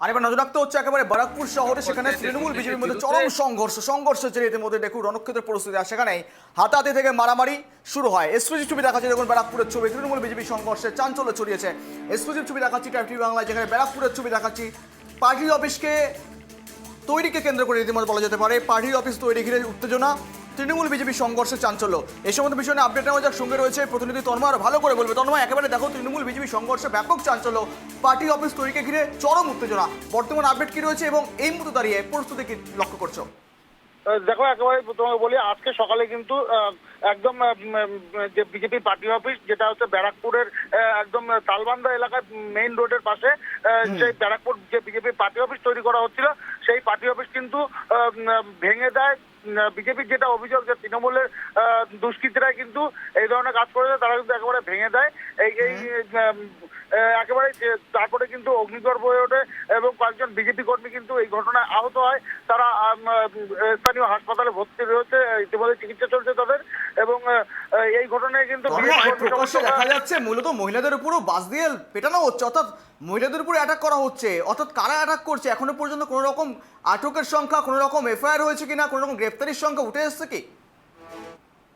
আর এবার নজর রাখতে হচ্ছে একেবারে ব্যারাকপুর শহরে, সেখানে তৃণমূল বিজেপির মধ্যে চরম সংঘর্ষ জেরে ইতিমধ্যে দেখুন রণক্ষেত্রের পরিস্থিতি। আর সেখানে হাতাহাতি থেকে মারামারি শুরু হয়। এক্সক্লুসিভ ছবি দেখাচ্ছে দেখুন ব্যারাকপুরের ছবি, তৃণমূল বিজেপি সংঘর্ষে চাঞ্চল্য ছড়িয়েছে। এক্সক্লুসিভ ছবি দেখাচ্ছি টিভি বাংলায়, যেখানে ব্যারাকপুরের ছবি দেখাচ্ছি। পার্টি অফিসকে তৈরিকে কেন্দ্র করে রীতিমতো বলা যেতে পারে পার্টি অফিস তৈরি ঘিরে উত্তেজনা, তৃণমূল বিজেপি সংঘর্ষে চাঞ্চল্য। এই সমস্ত বিষয় নিয়ে আপডেট নেওয়া যাক, সঙ্গে রয়েছে প্রতিনিধি তন্ময়, ভালো করে বলবে। তন্ময়, একেবারে দেখো তৃণমূল বিজেপি সংঘর্ষে ব্যাপক চাঞ্চল্য, পার্টি অফিস তৈরিকে ঘিরে চরম উত্তেজনা। বর্তমান আপডেট কি রয়েছে এবং এই মুহূর্তে দাঁড়িয়ে পরিস্থিতি কি লক্ষ্য করছো? দেখো, একেবারে তোমাকে বলি, আজকে সকালে কিন্তু একদম যে বিজেপি পার্টি অফিস, যেটা হচ্ছে ব্যারাকপুরের একদম তালবান্ধা এলাকায় মেইন রোডের পাশে, সেই ব্যারাকপুর যে বিজেপি পার্টি অফিস তৈরি করা হচ্ছিল, সেই পার্টি অফিস কিন্তু ভেঙে দেয় বিজেপির। যেটা অভিযোগ যে তৃণমূলের দুষ্কৃতীরাই কিন্তু এই ধরনের কাজ করেছে, তারা কিন্তু একেবারে ভেঙে দেয় এই একেবারে। তারপরে কিন্তু অগ্নিগর্ভ হয়ে ওঠে এবং কয়েকজন বিজেপি কর্মী কিন্তু এই ঘটনায় আহত হয়। তারা স্থানীয় হাসপাতালে ভর্তি রয়েছে, ইতিমধ্যে চিকিৎসা চলছে তাদের। এবং এই ঘটনায় কিন্তু দেখা যাচ্ছে মূলত মহিলাদের উপরও বাস দিয়ে পেটানো হচ্ছে, অর্থাৎ মহিলাদের উপর অ্যাটাক করা হচ্ছে। অর্থাৎ কারা অ্যাটাক করছে এখনো পর্যন্ত কোনো রকম আটকের সংখ্যা, কোনো রকম এফআইআর হয়েছে কিনা, কোনো রকম গ্রেফতারির সংখ্যা উঠে এসছে কি?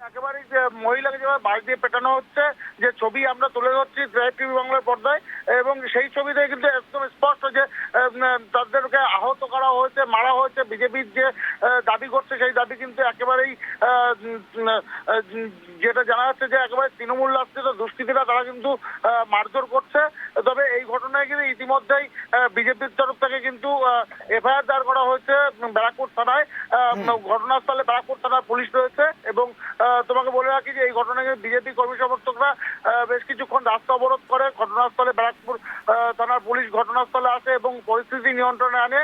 একেবারে যে মহিলাকে যেভাবে বাস দিয়ে পেটানো হচ্ছে, যে ছবি আমরা তুলে ধরছি টিভি বাংলার পর্দায়, এবং সেই ছবিতে কিন্তু একদম স্পষ্ট যে তাদেরকে আহত করা হয়েছে, মারা হয়েছে। বিজেপির যে দাবি করছে সেই দাবি কিন্তু একেবারেই যেটা জানা যাচ্ছে যে একেবারে তৃণমূল রাষ্ট্রিত দুষ্কৃতীরা তারা কিন্তু মারধর করছে। তবে এই ঘটনায় কিন্তু ইতিমধ্যেই বিজেপির তরফ থেকে কিন্তু এফআইআর দায়ের করা হয়েছে ব্যারাকপুর থানায়। ঘটনাস্থলে ব্যারাকপুর থানার পুলিশ রয়েছে। এবং তোমাকে বলে রাখি যে এই ঘটনায় বিজেপি কর্মী সমর্থকরা বেশ কিছুক্ষণ রাস্তা অবরোধ করে। ঘটনাস্থলে ব্যারাকপুর থানার পুলিশ ঘটনাস্থলে আসে এবং পরিস্থিতি নিয়ন্ত্রণে আনে।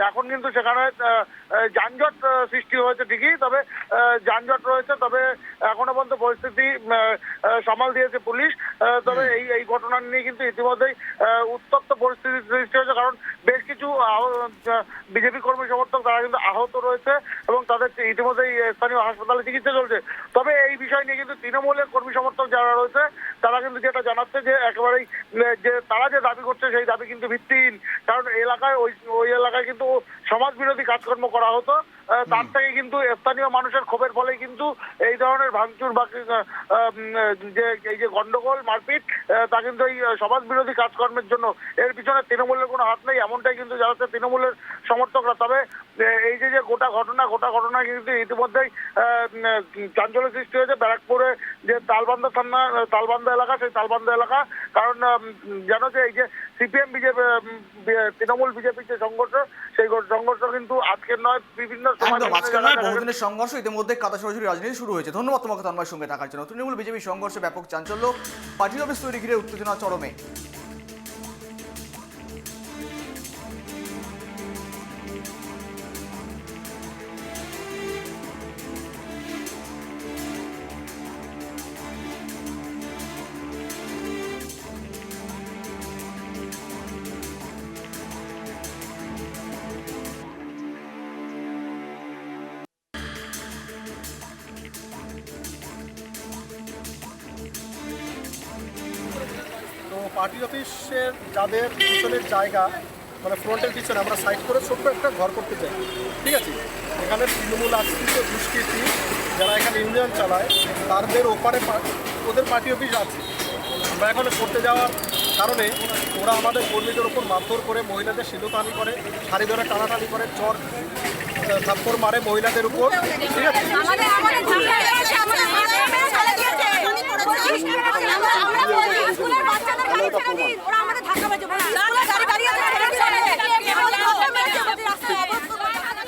এখন কিন্তু সেখানে যানজট সৃষ্টি হয়েছে ঠিকই, তবে যানজট রয়েছে, তবে এখনো পর্যন্ত পরিস্থিতি সামাল দিয়েছে পুলিশ। তবে এই ঘটনা নিয়ে কিন্তু ইতিমধ্যেই উত্তপ্ত পরিস্থিতি সৃষ্টি হয়েছে, কারণ বেশ কিছু বিজেপি কর্মী সমর্থক তারা কিন্তু আহত রয়েছে এবং তাদের ইতিমধ্যেই স্থানীয় হাসপাতালে চিকিৎসা চলছে। তবে এই বিষয় নিয়ে কিন্তু তৃণমূলের কর্মী সমর্থক যারা রয়েছে তারা কিন্তু যেটা জানাচ্ছে যে একেবারেই যে তারা যে দাবি করছে সেই দাবি কিন্তু ভিত্তিহীন। কারণ এলাকায় ওই এলাকায় কিন্তু সমাজ বিরোধী কাজকর্ম করা হতো, তার থেকে কিন্তু স্থানীয় মানুষের ক্ষোভের ফলে কিন্তু এই ধরনের ভাঙচুর বা যে এই যে গন্ডগোল মারপিট, তা কিন্তু এই সমাজ বিরোধী কাজকর্মের জন্য। এর পিছনে তৃণমূলের কোনো হাত নেই, এমনটাই কিন্তু জানাচ্ছে তৃণমূলের সমর্থকরা। তবে এই যে গোটা ঘটনা কিন্তু ইতিমধ্যেই চাঞ্চল্য সৃষ্টি হয়েছে ব্যারাকপুরে যে তালবান্ধা এলাকা, সেই তালবান্ধা এলাকা। কারণ জানো যে এই যে সিপিএম বিজেপি তৃণমূল বিজেপির যে সংঘর্ষ, সেই সংঘর্ষ কিন্তু আজকের নয়, বিভিন্ন বহুদিনের সংঘর্ষ। ইতিমধ্যে কাদা সরাসরি রাজনীতি শুরু হয়েছে। ধন্যবাদ তোমাকে তন্ময়ের সঙ্গে থাকার জন্য। তৃণমূল বিজেপি সংঘর্ষে ব্যাপক চাঞ্চল্য, পার্টি অফিস তৈরি ঘিরে উত্তেজনা চরমে। তো পার্টি অফিসের যাদের পিছনের জায়গা, মানে ফ্রন্টের পিছনে আমরা সাইড করে ছোট্ট একটা ঘর করতে চাই, ঠিক আছে। এখানে তৃণমূল আশ্রিত দুষ্কৃতী যারা এখানে ইউনিয়ন চালায়, তাদের ওপারে ওদের পার্টি অফিস আছে। আমরা এখানে করতে যাওয়ার কারণে ওরা আমাদের কর্মীদের ওপর মারধর করে, মহিলাদের সিঁদুরটানি করে, শাড়ি ধরে টানাটানি করে, চর থাপ্পড় মারে মহিলাদের উপর, ঠিক আছে। আমরা